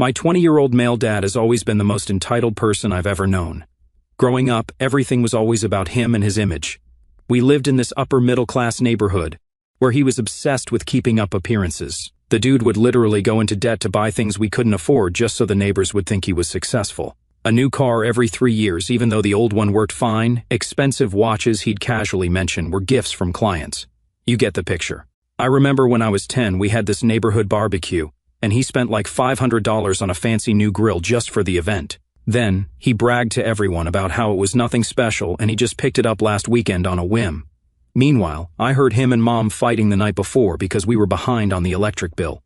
My 20-year-old male dad has always been the most entitled person I've ever known. Growing up, everything was always about him and his image. We lived in this upper-middle-class neighborhood, where he was obsessed with keeping up appearances. The dude would literally go into debt to buy things we couldn't afford just so the neighbors would think he was successful. A new car every 3 years, even though the old one worked fine. Expensive watches he'd casually mention were gifts from clients. You get the picture. I remember when I was 10, we had this neighborhood barbecue, and he spent like $500 on a fancy new grill just for the event. Then, he bragged to everyone about how it was nothing special and he just picked it up last weekend on a whim. Meanwhile, I heard him and Mom fighting the night before because we were behind on the electric bill.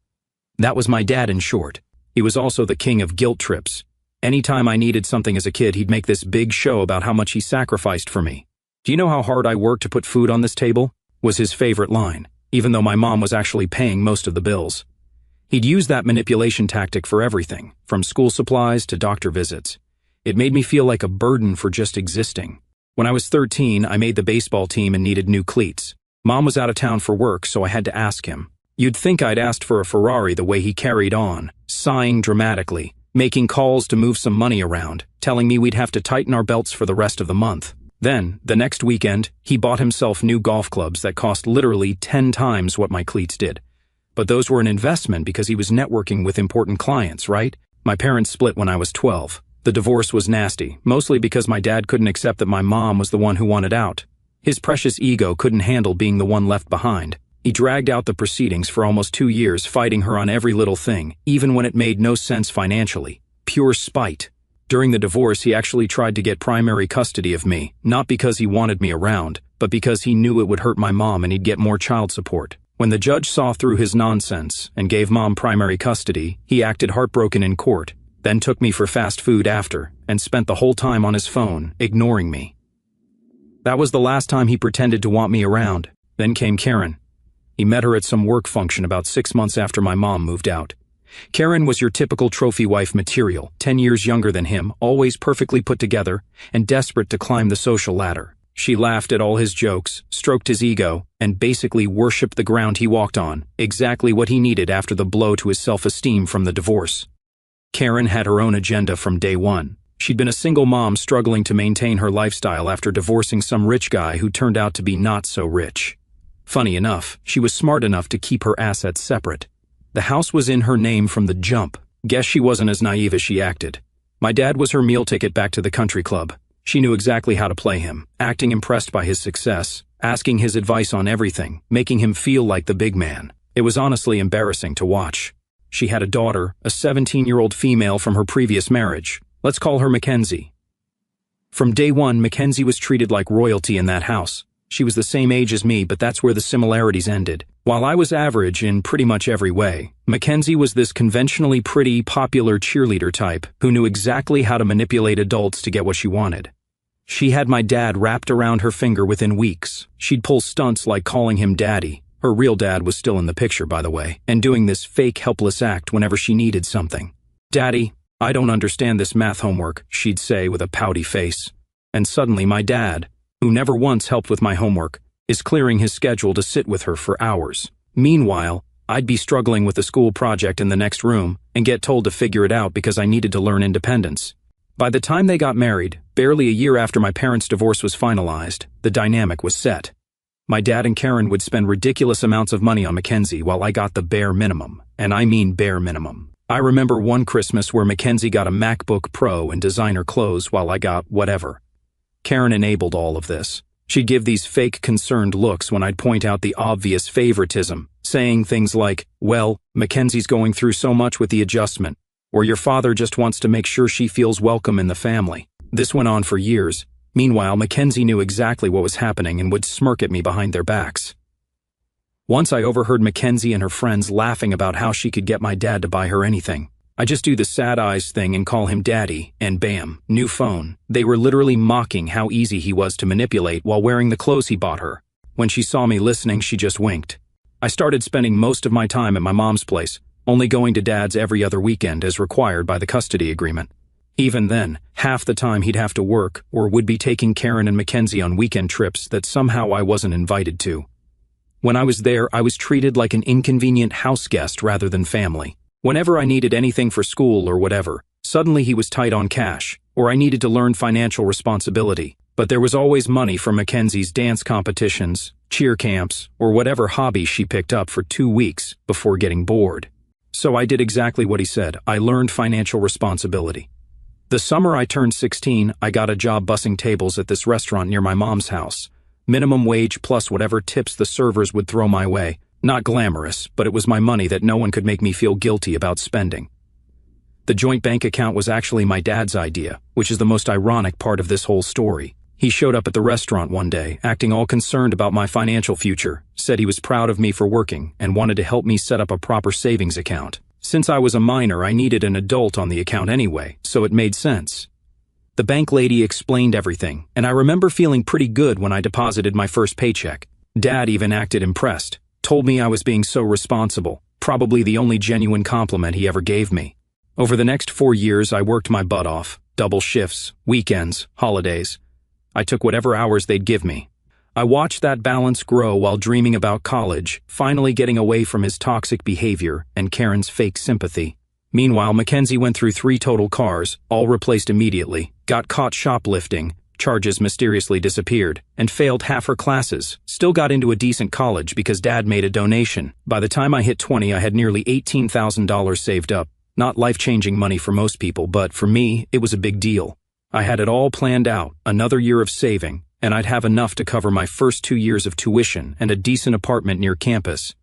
That was my dad in short. He was also the king of guilt trips. Anytime I needed something as a kid, he'd make this big show about how much he sacrificed for me. "Do you know how hard I worked to put food on this table?" was his favorite line, even though my mom was actually paying most of the bills. He'd use that manipulation tactic for everything, from school supplies to doctor visits. It made me feel like a burden for just existing. When I was 13, I made the baseball team and needed new cleats. Mom was out of town for work, so I had to ask him. You'd think I'd asked for a Ferrari the way he carried on, sighing dramatically, making calls to move some money around, telling me we'd have to tighten our belts for the rest of the month. Then, the next weekend, he bought himself new golf clubs that cost literally 10 times what my cleats did. But those were an investment because he was networking with important clients, right? My parents split when I was 12. The divorce was nasty, mostly because my dad couldn't accept that my mom was the one who wanted out. His precious ego couldn't handle being the one left behind. He dragged out the proceedings for almost 2 years, fighting her on every little thing, even when it made no sense financially. Pure spite. During the divorce, he actually tried to get primary custody of me, not because he wanted me around, but because he knew it would hurt my mom and he'd get more child support. When the judge saw through his nonsense and gave Mom primary custody, he acted heartbroken in court, then took me for fast food after, and spent the whole time on his phone, ignoring me. That was the last time he pretended to want me around. Then came Karen. He met her at some work function about 6 months after my mom moved out. Karen was your typical trophy wife material, 10 years younger than him, always perfectly put together, and desperate to climb the social ladder. She laughed at all his jokes, stroked his ego, and basically worshipped the ground he walked on, exactly what he needed after the blow to his self-esteem from the divorce. Karen had her own agenda from day one. She'd been a single mom struggling to maintain her lifestyle after divorcing some rich guy who turned out to be not so rich. Funny enough, she was smart enough to keep her assets separate. The house was in her name from the jump. Guess she wasn't as naive as she acted. My dad was her meal ticket back to the country club. She knew exactly how to play him, acting impressed by his success, asking his advice on everything, making him feel like the big man. It was honestly embarrassing to watch. She had a daughter, a 17-year-old female from her previous marriage. Let's call her Mackenzie. From day one, Mackenzie was treated like royalty in that house. She was the same age as me, but that's where the similarities ended. While I was average in pretty much every way, Mackenzie was this conventionally pretty, popular cheerleader type who knew exactly how to manipulate adults to get what she wanted. She had my dad wrapped around her finger within weeks. She'd pull stunts like calling him daddy. Her real dad was still in the picture, by the way, and doing this fake helpless act whenever she needed something. "Daddy, I don't understand this math homework," she'd say with a pouty face. And suddenly my dad, who never once helped with my homework, is clearing his schedule to sit with her for hours. Meanwhile, I'd be struggling with a school project in the next room and get told to figure it out because I needed to learn independence. By the time they got married, barely a year after my parents' divorce was finalized, the dynamic was set. My dad and Karen would spend ridiculous amounts of money on Mackenzie while I got the bare minimum, and I mean bare minimum. I remember one Christmas where Mackenzie got a MacBook Pro and designer clothes while I got whatever. Karen enabled all of this. She'd give these fake concerned looks when I'd point out the obvious favoritism, saying things like, "Well, Mackenzie's going through so much with the adjustment," or "Your father just wants to make sure she feels welcome in the family." This went on for years. Meanwhile, Mackenzie knew exactly what was happening and would smirk at me behind their backs. Once I overheard Mackenzie and her friends laughing about how she could get my dad to buy her anything. I just do the sad eyes thing and call him daddy, and bam, new phone. They were literally mocking how easy he was to manipulate while wearing the clothes he bought her. When she saw me listening, she just winked. I started spending most of my time at my mom's place, only going to dad's every other weekend as required by the custody agreement. Even then, half the time he'd have to work or would be taking Karen and Mackenzie on weekend trips that somehow I wasn't invited to. When I was there, I was treated like an inconvenient house guest rather than family. Whenever I needed anything for school or whatever, suddenly he was tight on cash, or I needed to learn financial responsibility. But there was always money for Mackenzie's dance competitions, cheer camps, or whatever hobby she picked up for 2 weeks before getting bored. So I did exactly what he said. I learned financial responsibility. The summer I turned 16, I got a job bussing tables at this restaurant near my mom's house. Minimum wage plus whatever tips the servers would throw my way. Not glamorous, but it was my money that no one could make me feel guilty about spending. The joint bank account was actually my dad's idea, which is the most ironic part of this whole story. He showed up at the restaurant one day, acting all concerned about my financial future, said he was proud of me for working, and wanted to help me set up a proper savings account. Since I was a minor, I needed an adult on the account anyway, so it made sense. The bank lady explained everything, and I remember feeling pretty good when I deposited my first paycheck. Dad even acted impressed, told me I was being so responsible, probably the only genuine compliment he ever gave me. Over the next 4 years, I worked my butt off, double shifts, weekends, holidays. I took whatever hours they'd give me. I watched that balance grow while dreaming about college, finally getting away from his toxic behavior and Karen's fake sympathy. Meanwhile, Mackenzie went through 3 total cars, all replaced immediately, got caught shoplifting, charges mysteriously disappeared, and failed half her classes. Still got into a decent college because Dad made a donation. By the time I hit 20, I had nearly $18,000 saved up. Not life-changing money for most people, but for me, it was a big deal. I had it all planned out, another year of saving, and I'd have enough to cover my first 2 years of tuition and a decent apartment near campus.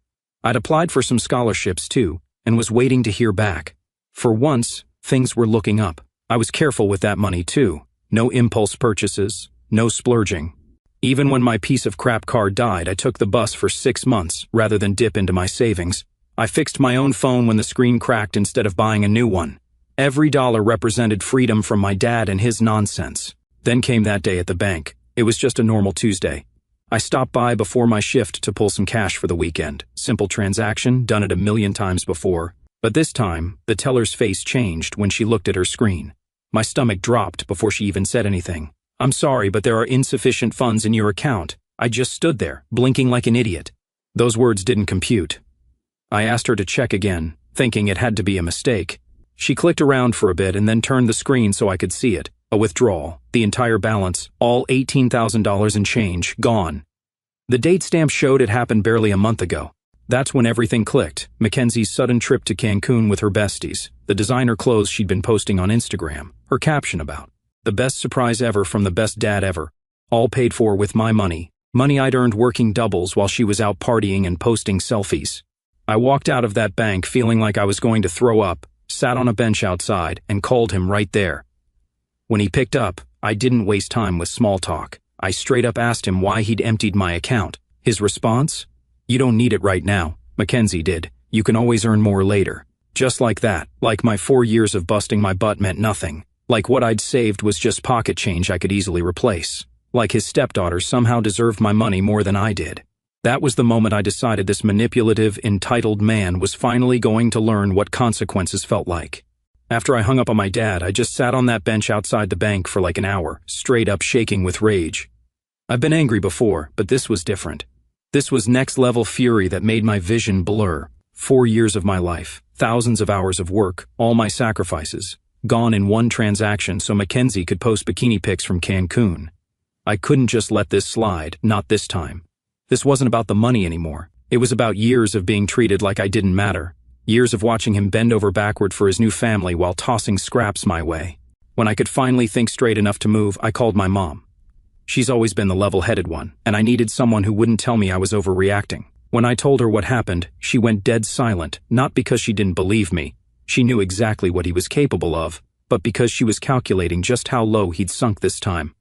I'd applied for some scholarships too, and was waiting to hear back. For once, things were looking up. I was careful with that money too. No impulse purchases, no splurging. Even when my piece of crap car died, I took the bus for 6 months rather than dip into my savings. I fixed my own phone when the screen cracked instead of buying a new one. Every dollar represented freedom from my dad and his nonsense. Then came that day at the bank. It was just a normal Tuesday. I stopped by before my shift to pull some cash for the weekend. Simple transaction, done it a million times before. But this time, the teller's face changed when she looked at her screen. My stomach dropped before she even said anything. "I'm sorry, but there are insufficient funds in your account." I just stood there, blinking like an idiot. Those words didn't compute. I asked her to check again, thinking it had to be a mistake. She clicked around for a bit and then turned the screen so I could see it. A withdrawal, the entire balance, all $18,000 and change, gone. The date stamp showed it happened barely a month ago. That's when everything clicked. Mackenzie's sudden trip to Cancun with her besties, the designer clothes she'd been posting on Instagram, her caption about the best surprise ever from the best dad ever, all paid for with my money I'd earned working doubles while she was out partying and posting selfies. I walked out of that bank feeling like I was going to throw up, sat on a bench outside, and called him right there. When he picked up, I didn't waste time with small talk. I straight up asked him why he'd emptied my account. His response? "You don't need it right now." Mackenzie did. "You can always earn more later." Just like that, like my 4 years of busting my butt meant nothing. Like what I'd saved was just pocket change I could easily replace. Like his stepdaughter somehow deserved my money more than I did. That was the moment I decided this manipulative, entitled man was finally going to learn what consequences felt like. After I hung up on my dad, I just sat on that bench outside the bank for like an hour, straight up shaking with rage. I've been angry before, but this was different. This was next-level fury that made my vision blur. 4 years of my life, thousands of hours of work, all my sacrifices, gone in one transaction so Mackenzie could post bikini pics from Cancun. I couldn't just let this slide, not this time. This wasn't about the money anymore. It was about years of being treated like I didn't matter. Years of watching him bend over backward for his new family while tossing scraps my way. When I could finally think straight enough to move, I called my mom. She's always been the level-headed one, and I needed someone who wouldn't tell me I was overreacting. When I told her what happened, she went dead silent, not because she didn't believe me. She knew exactly what he was capable of, but because she was calculating just how low he'd sunk this time.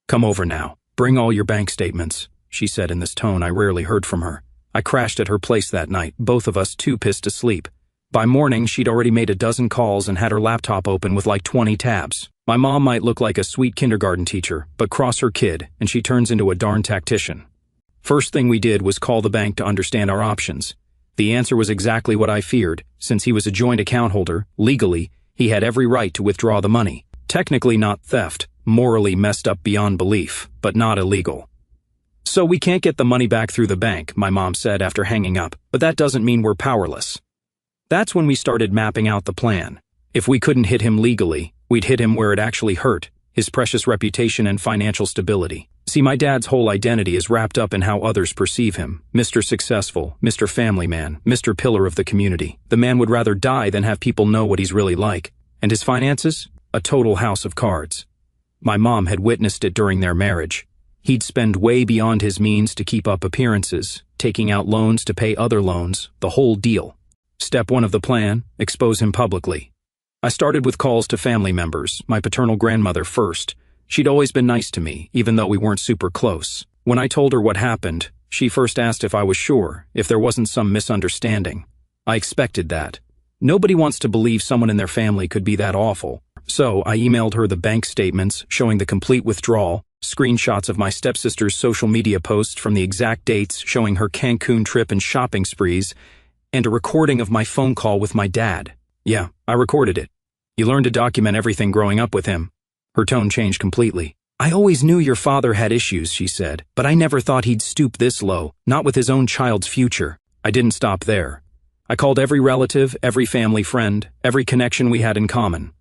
"Come over now. Bring all your bank statements," she said in this tone I rarely heard from her. I crashed at her place that night, both of us too pissed to sleep. By morning, she'd already made a dozen calls and had her laptop open with like 20 tabs. My mom might look like a sweet kindergarten teacher, but cross her kid, and she turns into a darn tactician. First thing we did was call the bank to understand our options. The answer was exactly what I feared. Since he was a joint account holder, legally, he had every right to withdraw the money. Technically not theft, morally messed up beyond belief, but not illegal. "So we can't get the money back through the bank," my mom said after hanging up, "but that doesn't mean we're powerless." That's when we started mapping out the plan. If we couldn't hit him legally, we'd hit him where it actually hurt, his precious reputation and financial stability. See, my dad's whole identity is wrapped up in how others perceive him. Mr. Successful, Mr. Family Man, Mr. Pillar of the community. The man would rather die than have people know what he's really like. And his finances? A total house of cards. My mom had witnessed it during their marriage. He'd spend way beyond his means to keep up appearances, taking out loans to pay other loans, the whole deal. Step 1 of the plan, expose him publicly. I started with calls to family members, my paternal grandmother first. She'd always been nice to me, even though we weren't super close. When I told her what happened, she first asked if I was sure, if there wasn't some misunderstanding. I expected that. Nobody wants to believe someone in their family could be that awful. So I emailed her the bank statements showing the complete withdrawal, screenshots of my stepsister's social media posts from the exact dates showing her Cancun trip and shopping sprees, and a recording of my phone call with my dad. Yeah, I recorded it. You learn to document everything growing up with him. Her tone changed completely. I always knew your father had issues, she said, but I never thought he'd stoop this low, not with his own child's future. I didn't stop there. I called every relative, every family friend, every connection we had in common.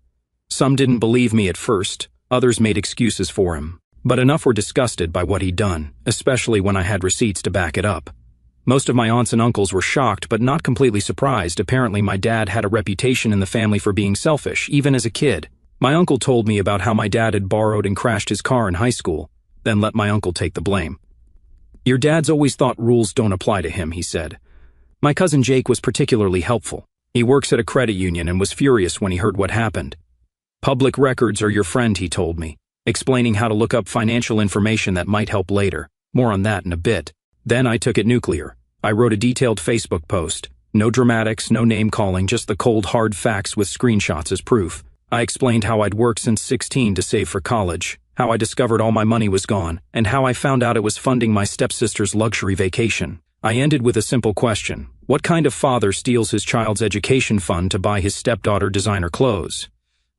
Some didn't believe me at first, others made excuses for him. But enough were disgusted by what he'd done, especially when I had receipts to back it up. Most of my aunts and uncles were shocked but not completely surprised. Apparently my dad had a reputation in the family for being selfish, even as a kid. My uncle told me about how my dad had borrowed and crashed his car in high school, then let my uncle take the blame. Your dad's always thought rules don't apply to him, he said. My cousin Jake was particularly helpful. He works at a credit union and was furious when he heard what happened. Public records are your friend, he told me, explaining how to look up financial information that might help later. More on that in a bit. Then I took it nuclear. I wrote a detailed Facebook post. No dramatics, no name-calling, just the cold, hard facts with screenshots as proof. I explained how I'd worked since 16 to save for college, how I discovered all my money was gone, and how I found out it was funding my stepsister's luxury vacation. I ended with a simple question. What kind of father steals his child's education fund to buy his stepdaughter designer clothes?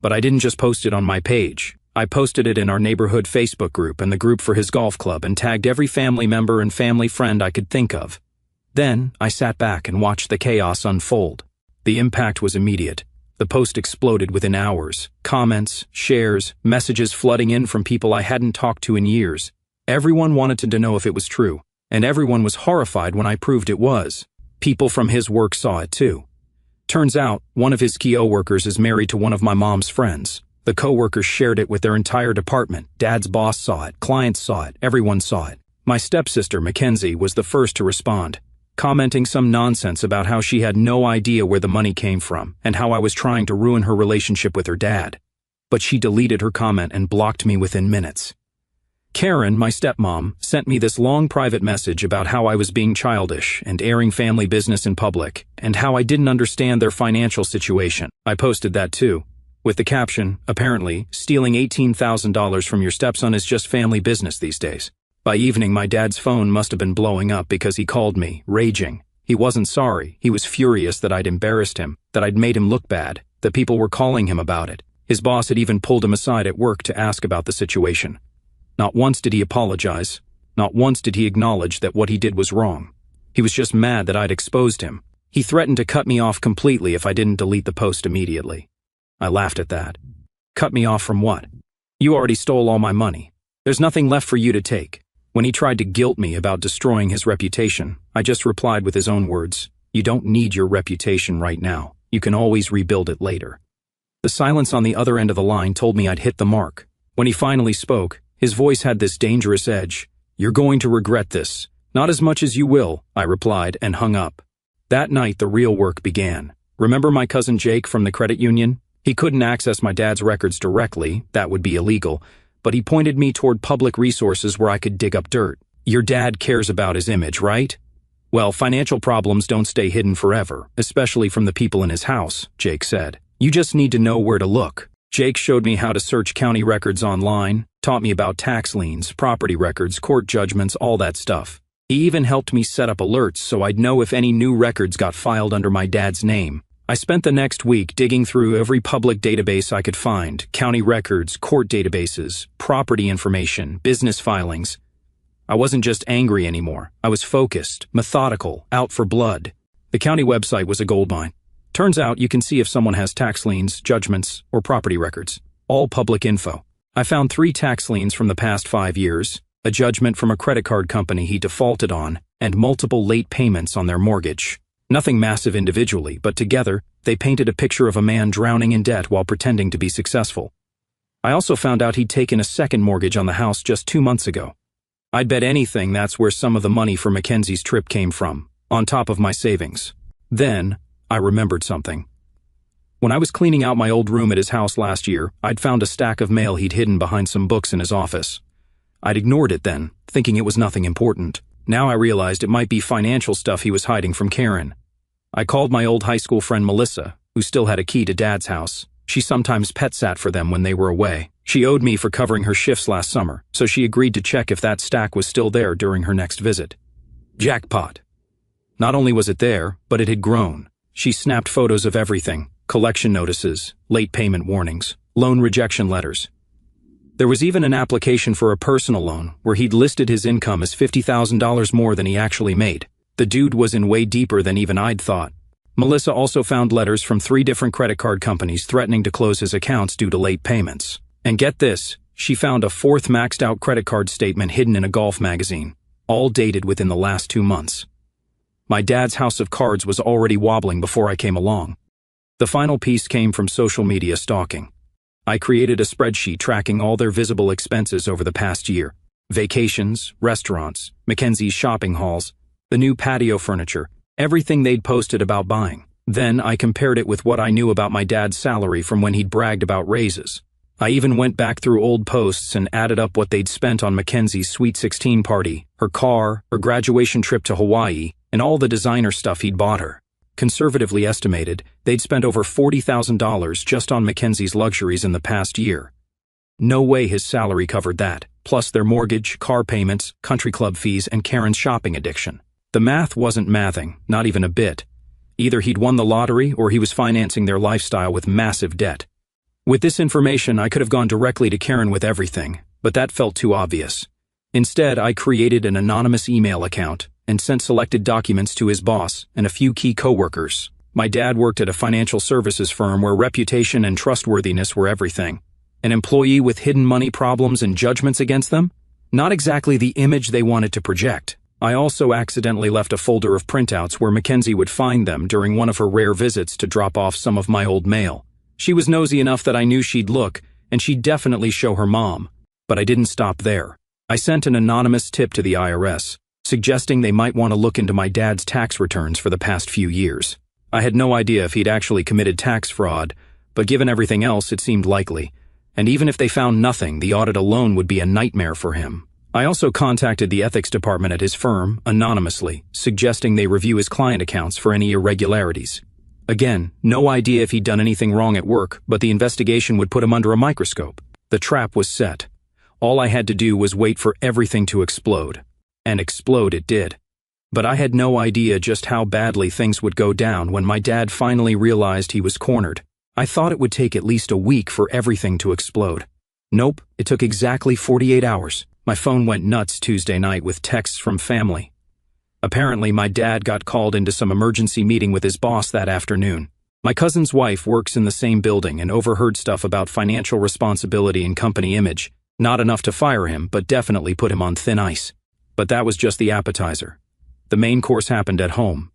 But I didn't just post it on my page. I posted it in our neighborhood Facebook group and the group for his golf club and tagged every family member and family friend I could think of. Then, I sat back and watched the chaos unfold. The impact was immediate. The post exploded within hours. Comments, shares, messages flooding in from people I hadn't talked to in years. Everyone wanted to know if it was true, and everyone was horrified when I proved it was. People from his work saw it too. Turns out, one of his key coworkers is married to one of my mom's friends. The coworkers shared it with their entire department. Dad's boss saw it, clients saw it, everyone saw it. My stepsister, Mackenzie, was the first to respond, commenting some nonsense about how she had no idea where the money came from and how I was trying to ruin her relationship with her dad. But she deleted her comment and blocked me within minutes. Karen, my stepmom, sent me this long private message about how I was being childish and airing family business in public, and how I didn't understand their financial situation. I posted that too, with the caption, apparently, stealing $18,000 from your stepson is just family business these days. By evening, my dad's phone must have been blowing up because he called me, raging. He wasn't sorry. He was furious that I'd embarrassed him, that I'd made him look bad, that people were calling him about it. His boss had even pulled him aside at work to ask about the situation. Not once did he apologize. Not once did he acknowledge that what he did was wrong. He was just mad that I'd exposed him. He threatened to cut me off completely if I didn't delete the post immediately. I laughed at that. Cut me off from what? You already stole all my money. There's nothing left for you to take. When he tried to guilt me about destroying his reputation, I just replied with his own words, you don't need your reputation right now. You can always rebuild it later. The silence on the other end of the line told me I'd hit the mark. When he finally spoke, his voice had this dangerous edge. You're going to regret this. Not as much as you will, I replied and hung up. That night, the real work began. Remember my cousin Jake from the credit union? He couldn't access my dad's records directly, that would be illegal, but he pointed me toward public resources where I could dig up dirt. Your dad cares about his image, right? Well, financial problems don't stay hidden forever, especially from the people in his house, Jake said. You just need to know where to look. Jake showed me how to search county records online, taught me about tax liens, property records, court judgments, all that stuff. He even helped me set up alerts so I'd know if any new records got filed under my dad's name. I spent the next week digging through every public database I could find, county records, court databases, property information, business filings. I wasn't just angry anymore. I was focused, methodical, out for blood. The county website was a goldmine. Turns out you can see if someone has tax liens, judgments, or property records. All public info. I found 3 tax liens from the past 5 years, a judgment from a credit card company he defaulted on, and multiple late payments on their mortgage. Nothing massive individually, but together, they painted a picture of a man drowning in debt while pretending to be successful. I also found out he'd taken a second mortgage on the house just 2 months ago. I'd bet anything that's where some of the money for Mackenzie's trip came from, on top of my savings. Then, I remembered something. When I was cleaning out my old room at his house last year, I'd found a stack of mail he'd hidden behind some books in his office. I'd ignored it then, thinking it was nothing important. Now I realized it might be financial stuff he was hiding from Karen. I called my old high school friend Melissa, who still had a key to Dad's house. She sometimes pet sat for them when they were away. She owed me for covering her shifts last summer, so she agreed to check if that stack was still there during her next visit. Jackpot. Not only was it there, but it had grown. She snapped photos of everything: collection notices, late payment warnings, loan rejection letters. There was even an application for a personal loan where he'd listed his income as $50,000 more than he actually made. The dude was in way deeper than even I'd thought. Melissa also found letters from 3 different credit card companies threatening to close his accounts due to late payments. And get this, she found a 4th maxed-out credit card statement hidden in a golf magazine, all dated within the last 2 months. My dad's house of cards was already wobbling before I came along. The final piece came from social media stalking. I created a spreadsheet tracking all their visible expenses over the past year: vacations, restaurants, Mackenzie's shopping hauls, the new patio furniture, everything they'd posted about buying. Then I compared it with what I knew about my dad's salary from when he'd bragged about raises. I even went back through old posts and added up what they'd spent on Mackenzie's Sweet 16 party, her car, her graduation trip to Hawaii, and all the designer stuff he'd bought her. Conservatively estimated, they'd spent over $40,000 just on Mackenzie's luxuries in the past year. No way his salary covered that, plus their mortgage, car payments, country club fees, and Karen's shopping addiction. The math wasn't mathing, not even a bit. Either he'd won the lottery or he was financing their lifestyle with massive debt. With this information, I could have gone directly to Karen with everything, but that felt too obvious. Instead, I created an anonymous email account and sent selected documents to his boss and a few key coworkers. My dad worked at a financial services firm where reputation and trustworthiness were everything. An employee with hidden money problems and judgments against them? Not exactly the image they wanted to project. I also accidentally left a folder of printouts where Mackenzie would find them during one of her rare visits to drop off some of my old mail. She was nosy enough that I knew she'd look, and she'd definitely show her mom. But I didn't stop there. I sent an anonymous tip to the IRS, suggesting they might want to look into my dad's tax returns for the past few years. I had no idea if he'd actually committed tax fraud, but given everything else, it seemed likely. And even if they found nothing, the audit alone would be a nightmare for him. I also contacted the ethics department at his firm, anonymously, suggesting they review his client accounts for any irregularities. Again, no idea if he'd done anything wrong at work, but the investigation would put him under a microscope. The trap was set. All I had to do was wait for everything to explode. And explode it did. But I had no idea just how badly things would go down when my dad finally realized he was cornered. I thought it would take at least a week for everything to explode. Nope, it took exactly 48 hours. My phone went nuts Tuesday night with texts from family. Apparently, my dad got called into some emergency meeting with his boss that afternoon. My cousin's wife works in the same building and overheard stuff about financial responsibility and company image. Not enough to fire him, but definitely put him on thin ice. But that was just the appetizer. The main course happened at home.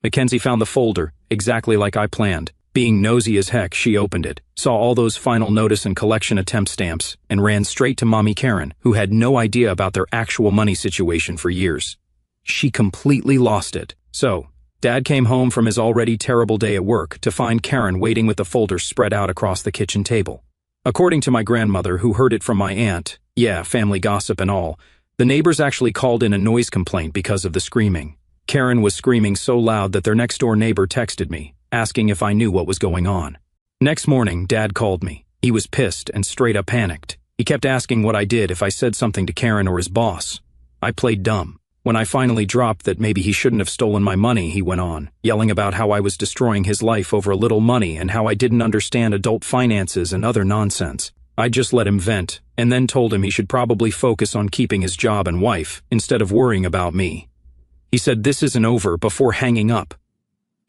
Mackenzie found the folder, exactly like I planned. Being nosy as heck, she opened it, saw all those final notice and collection attempt stamps, and ran straight to Mommy Karen, who had no idea about their actual money situation for years. She completely lost it. So, Dad came home from his already terrible day at work to find Karen waiting with the folder spread out across the kitchen table. According to my grandmother, who heard it from my aunt, yeah, family gossip and all, the neighbors actually called in a noise complaint because of the screaming. Karen was screaming so loud that their next-door neighbor texted me, asking if I knew what was going on. Next morning, Dad called me. He was pissed and straight-up panicked. He kept asking what I did if I said something to Karen or his boss. I played dumb. When I finally dropped that maybe he shouldn't have stolen my money, he went on, yelling about how I was destroying his life over a little money and how I didn't understand adult finances and other nonsense. I just let him vent, and then told him he should probably focus on keeping his job and wife, instead of worrying about me. He said this isn't over before hanging up.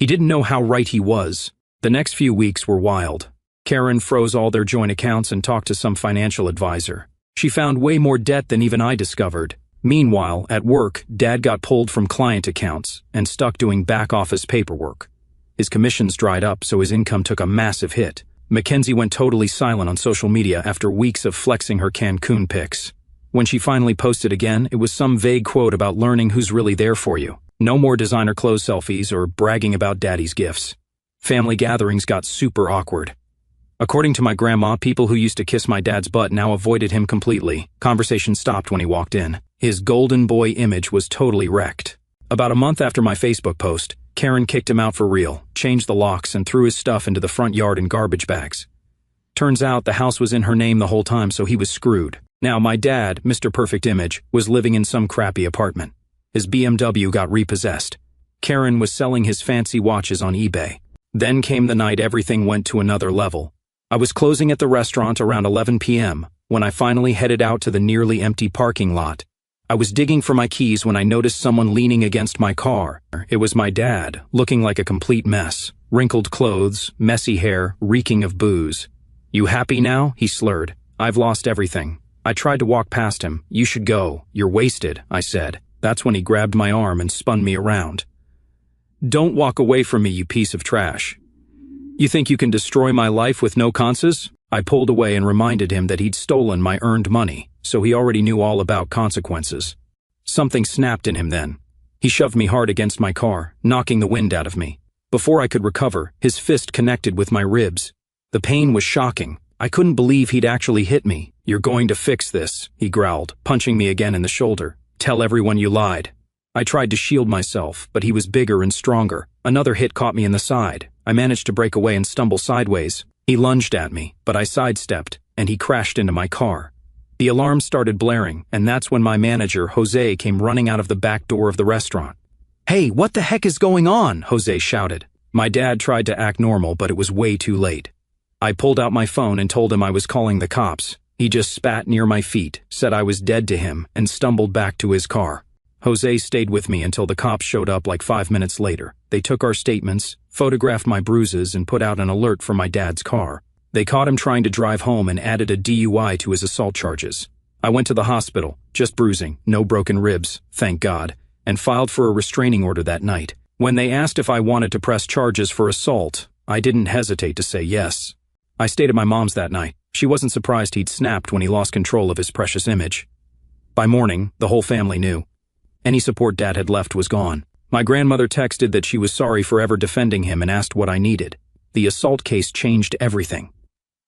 He didn't know how right he was. The next few weeks were wild. Karen froze all their joint accounts and talked to some financial advisor. She found way more debt than even I discovered. Meanwhile, at work, Dad got pulled from client accounts and stuck doing back-office paperwork. His commissions dried up, so his income took a massive hit. Mackenzie went totally silent on social media after weeks of flexing her Cancun pics. When she finally posted again, it was some vague quote about learning who's really there for you. No more designer clothes selfies or bragging about daddy's gifts. Family gatherings got super awkward. According to my grandma, people who used to kiss my dad's butt now avoided him completely. Conversation stopped when he walked in. His golden boy image was totally wrecked. About a month after my Facebook post, Karen kicked him out for real, changed the locks, and threw his stuff into the front yard in garbage bags. Turns out the house was in her name the whole time, so he was screwed. Now my dad, Mr. Perfect Image, was living in some crappy apartment. His BMW got repossessed. Karen was selling his fancy watches on eBay. Then came the night everything went to another level. I was closing at the restaurant around 11 p.m. when I finally headed out to the nearly empty parking lot. I was digging for my keys when I noticed someone leaning against my car. It was my dad, looking like a complete mess. Wrinkled clothes, messy hair, reeking of booze. "You happy now?" he slurred. "I've lost everything." I tried to walk past him. "You should go. You're wasted," I said. That's when he grabbed my arm and spun me around. "Don't walk away from me, you piece of trash. You think you can destroy my life with no consequences?" I pulled away and reminded him that he'd stolen my earned money, so he already knew all about consequences. Something snapped in him then. He shoved me hard against my car, knocking the wind out of me. Before I could recover, his fist connected with my ribs. The pain was shocking. I couldn't believe he'd actually hit me. "You're going to fix this," he growled, punching me again in the shoulder. "Tell everyone you lied." I tried to shield myself, but he was bigger and stronger. Another hit caught me in the side. I managed to break away and stumble sideways. He lunged at me, but I sidestepped, and he crashed into my car. The alarm started blaring, and that's when my manager, Jose, came running out of the back door of the restaurant. "Hey, what the heck is going on?" Jose shouted. My dad tried to act normal, but it was way too late. I pulled out my phone and told him I was calling the cops. He just spat near my feet, said I was dead to him, and stumbled back to his car. Jose stayed with me until the cops showed up like 5 minutes later. They took our statements, photographed my bruises, and put out an alert for my dad's car. They caught him trying to drive home and added a DUI to his assault charges. I went to the hospital, just bruising, no broken ribs, thank God, and filed for a restraining order that night. When they asked if I wanted to press charges for assault, I didn't hesitate to say yes. I stayed at my mom's that night. She wasn't surprised he'd snapped when he lost control of his precious image. By morning, the whole family knew. Any support Dad had left was gone. My grandmother texted that she was sorry for ever defending him and asked what I needed. The assault case changed everything.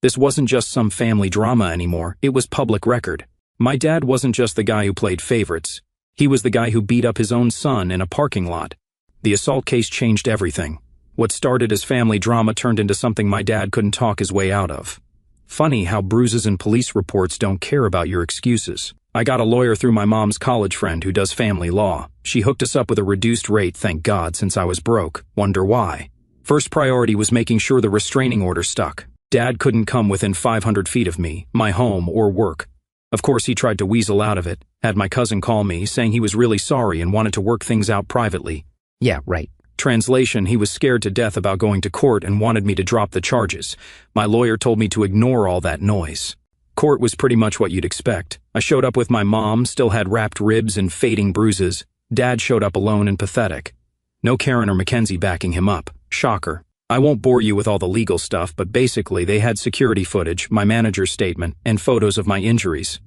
This wasn't just some family drama anymore, it was public record. My dad wasn't just the guy who played favorites. He was the guy who beat up his own son in a parking lot. The assault case changed everything. What started as family drama turned into something my dad couldn't talk his way out of. Funny how bruises and police reports don't care about your excuses. I got a lawyer through my mom's college friend who does family law. She hooked us up with a reduced rate, thank God, since I was broke. Wonder why? First priority was making sure the restraining order stuck. Dad couldn't come within 500 feet of me, my home, or work. Of course, he tried to weasel out of it, had my cousin call me, saying he was really sorry and wanted to work things out privately. Yeah, right. Translation, he was scared to death about going to court and wanted me to drop the charges. My lawyer told me to ignore all that noise. Court was pretty much what you'd expect. I showed up with my mom, still had wrapped ribs and fading bruises. Dad showed up alone and pathetic. No Karen or Mackenzie backing him up. Shocker. I won't bore you with all the legal stuff, but basically they had security footage, my manager's statement, and photos of my injuries.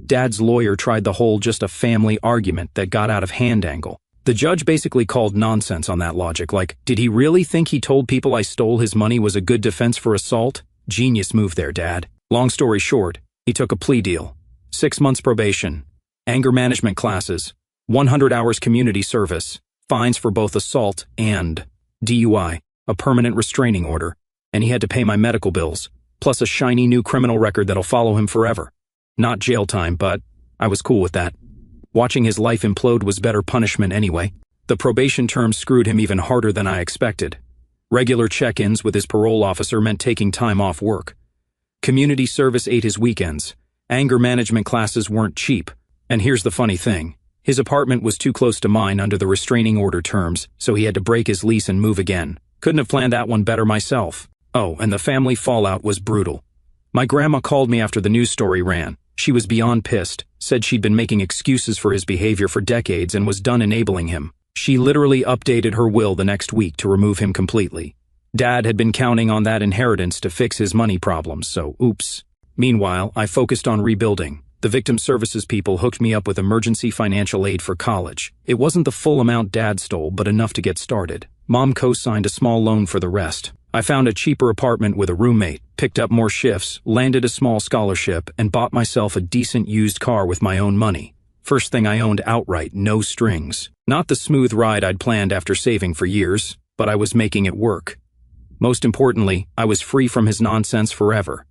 Dad's lawyer tried the whole just a family argument that got out of hand angle. The judge basically called nonsense on that logic, like, did he really think he told people I stole his money was a good defense for assault? Genius move there, Dad. Long story short, he took a plea deal. 6 months probation, anger management classes, 100 hours community service, fines for both assault and DUI, a permanent restraining order, and he had to pay my medical bills, plus a shiny new criminal record that'll follow him forever. Not jail time, but I was cool with that. Watching his life implode was better punishment anyway. The probation term screwed him even harder than I expected. Regular check-ins with his parole officer meant taking time off work. Community service ate his weekends. Anger management classes weren't cheap. And here's the funny thing. His apartment was too close to mine under the restraining order terms, so he had to break his lease and move again. Couldn't have planned that one better myself. Oh, and the family fallout was brutal. My grandma called me after the news story ran. She was beyond pissed, said she'd been making excuses for his behavior for decades and was done enabling him. She literally updated her will the next week to remove him completely. Dad had been counting on that inheritance to fix his money problems, so oops. Meanwhile, I focused on rebuilding. The victim services people hooked me up with emergency financial aid for college. It wasn't the full amount Dad stole, but enough to get started. Mom co-signed a small loan for the rest. I found a cheaper apartment with a roommate, picked up more shifts, landed a small scholarship, and bought myself a decent used car with my own money. First thing I owned outright, no strings. Not the smooth ride I'd planned after saving for years, but I was making it work. Most importantly, I was free from his nonsense forever.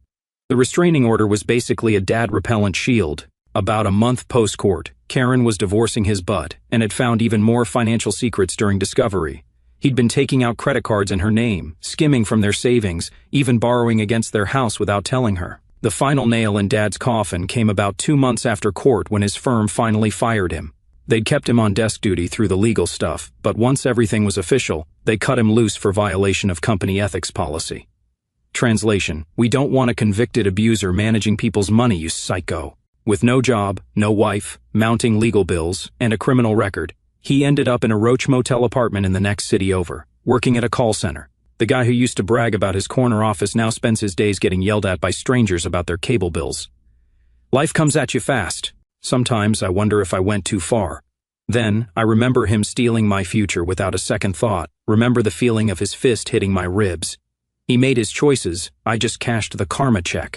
The restraining order was basically a dad-repellent shield. About a month post-court, Karen was divorcing his butt and had found even more financial secrets during discovery. He'd been taking out credit cards in her name, skimming from their savings, even borrowing against their house without telling her. The final nail in Dad's coffin came about 2 months after court when his firm finally fired him. They'd kept him on desk duty through the legal stuff, but once everything was official, they cut him loose for violation of company ethics policy. Translation: we don't want a convicted abuser managing people's money, you psycho. With no job, no wife, mounting legal bills, and a criminal record, he ended up in a Roach Motel apartment in the next city over, working at a call center. The guy who used to brag about his corner office now spends his days getting yelled at by strangers about their cable bills. Life comes at you fast. Sometimes I wonder if I went too far. Then, I remember him stealing my future without a second thought, remember the feeling of his fist hitting my ribs. He made his choices, I just cashed the karma check.